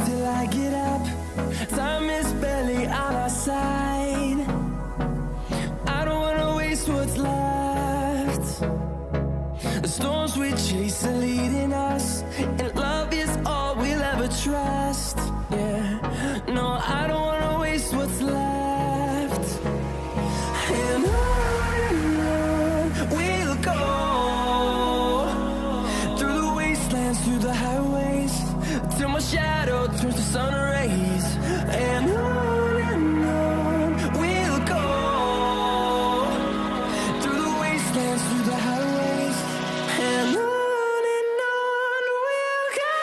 till I get up. Time is barely on our side. I don't wanna waste what's left. The storms we chase are leading us, and love is all we'll ever trust. Yeah, no, I don't wanna waste what's left. And on we'll go, through the wastelands, through the highways, till my shadow turns to sun rays. And on we'll go, through the wastelands, through the highways, and on we'll go.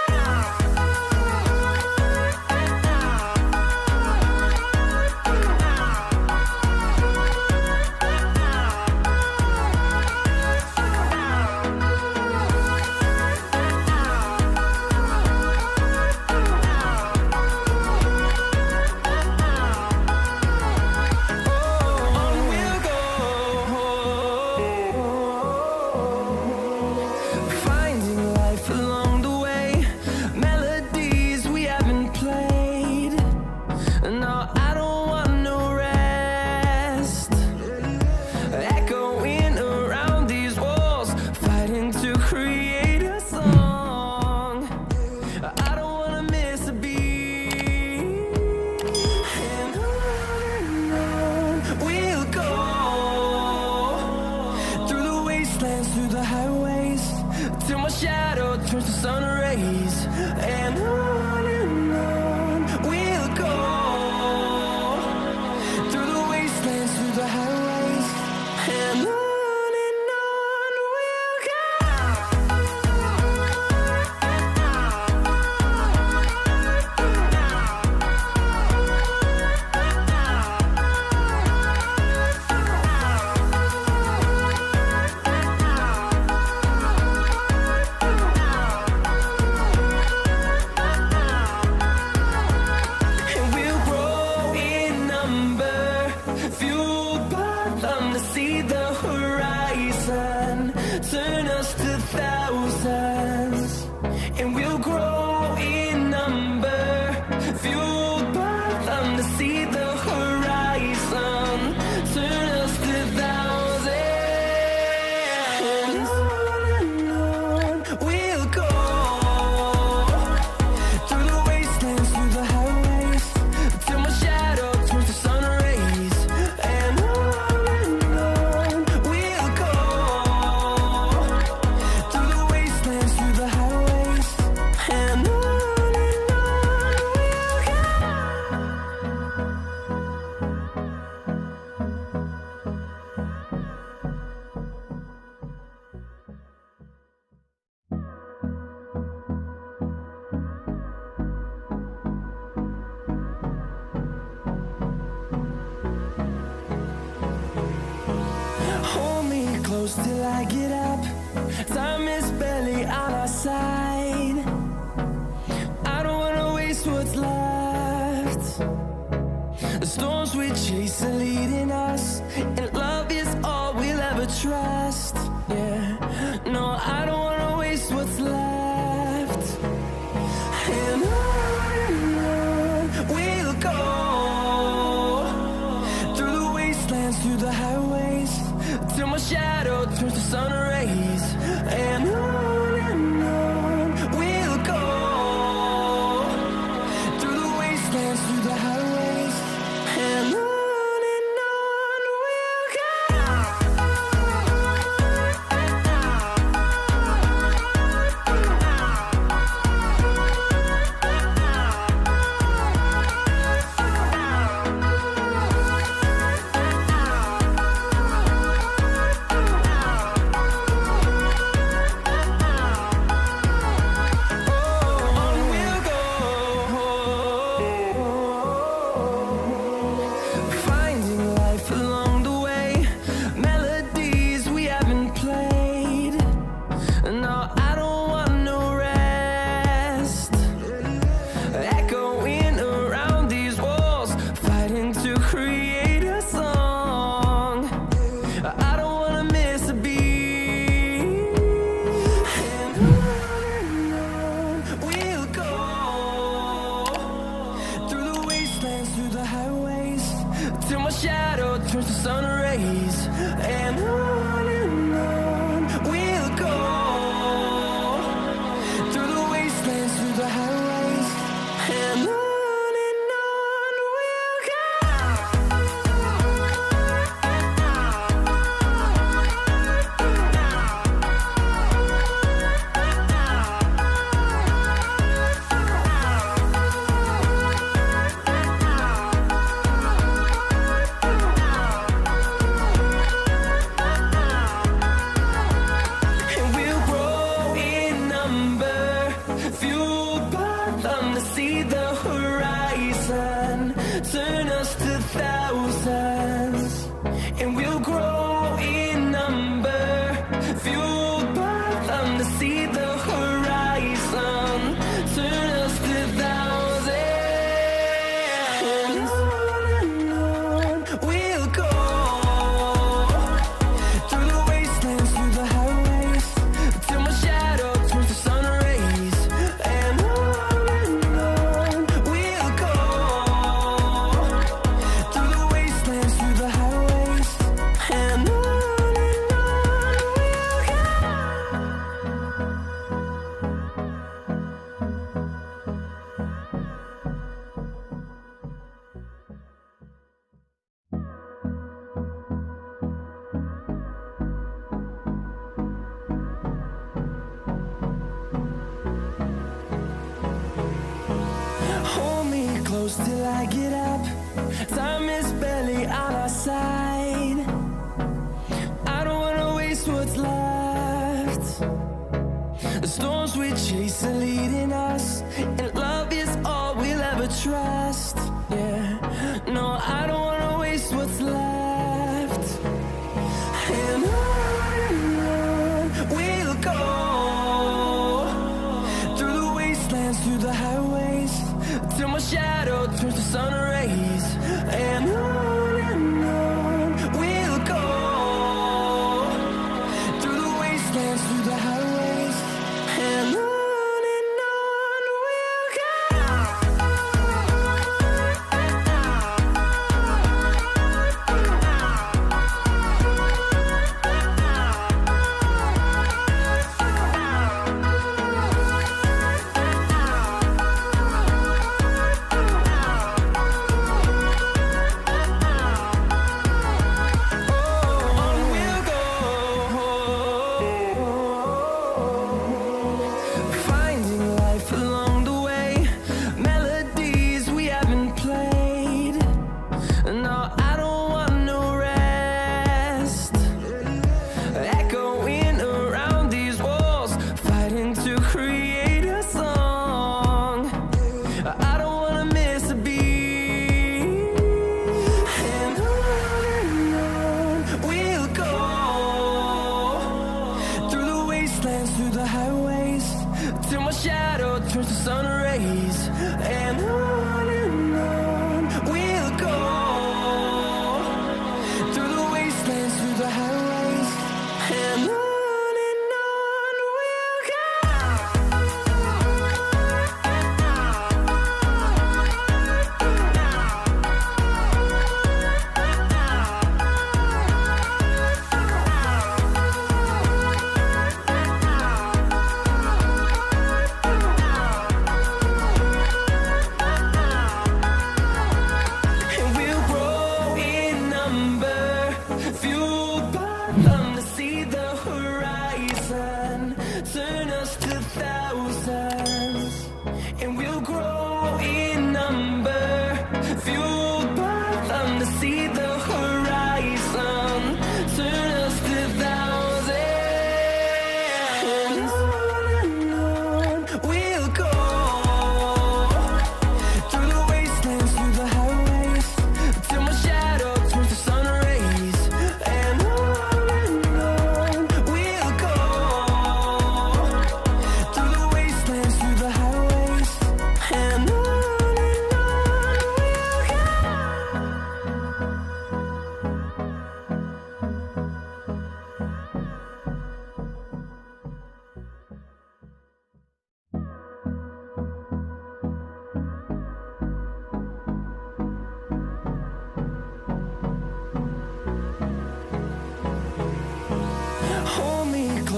Finding life along the way, melodies we haven't played. No, I don't want no rest. Echoing around these walls, fighting to create a song. I don't wanna miss a beat. And on we'll go, through the wastelands, through the highways, till my shadow turns to sun rays. And on we'll go, through the wastelands, through the highways, and on we'll go. And we'll grow in number, fueled by them to see the horizon, turn us to thousands. And we'll grow in number, fueled by them to see the horizon, turn us to thousands. And on we'll go, through the wastelands, through the highways, till my shadow turns to sun rays. And on we'll go, through the wastelands, through the highways, and on we'll go. Hold me close till I get up. Time is barely on our side. I don't wanna waste what's left. The storms we chase are leading us, and love is all we'll ever trust. Yeah, no, I don't wanna waste what's left. And on we'll go, through the wastelands, through the highways, till my shadow turns to sun rays. And on we'll go, through the wastelands, through the highways, and on we'll go. till my shadow turns to sun rays. And on we'll go, through the wastelands, through the highways, and on we'll go. Turn us to thousands, and we'll grow in number, fueled by them to see the horizon. Turn us to thousands, and on we'll go, through the wastelands, through the highways, till my shadow turns to sun rays. And on we'll go, through the wastelands, through the highways, and on we'll go. Hold me close till I get up. Time is barely on our side. I don't wanna waste what's left. The storms we chase are leading us, and love is all we'll ever trust. Yeah, no, I don't wanna waste what's left. And on we'll go, through the wastelands, through the highways, till my shadow turns to sun rays. And on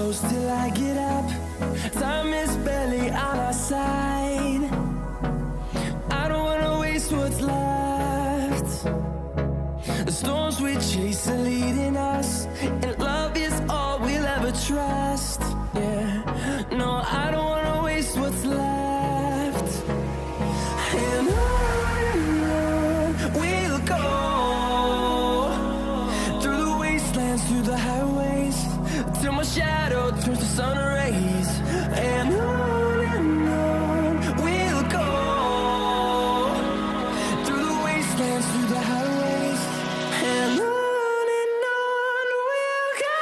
close till I get up. Time is barely on our side. I don't wanna waste what's left. The storms we chase are leading us, and love is all we'll ever trust. Yeah, no, I don't wanna waste what's left. And on we'll go, through the wastelands, through the highways, till my shadow turns to sun rays. And on we'll go, through the wastelands, through the highways, and on we'll go.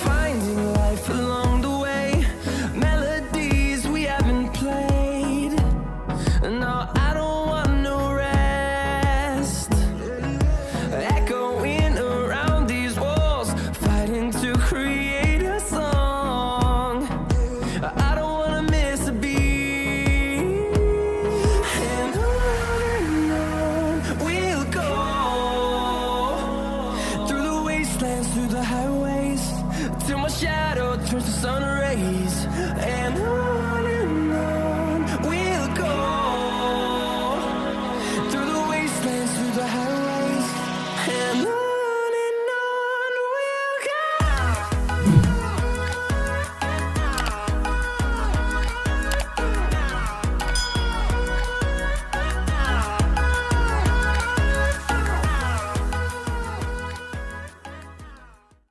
Finding life along the way, melodies we haven't played. No, I don't want no rest. Echoing around these walls, fighting to create a song. I don't wanna miss a beat. And on we'll go, through the wastelands, through the highways, till my shadow turns to sun rays. And on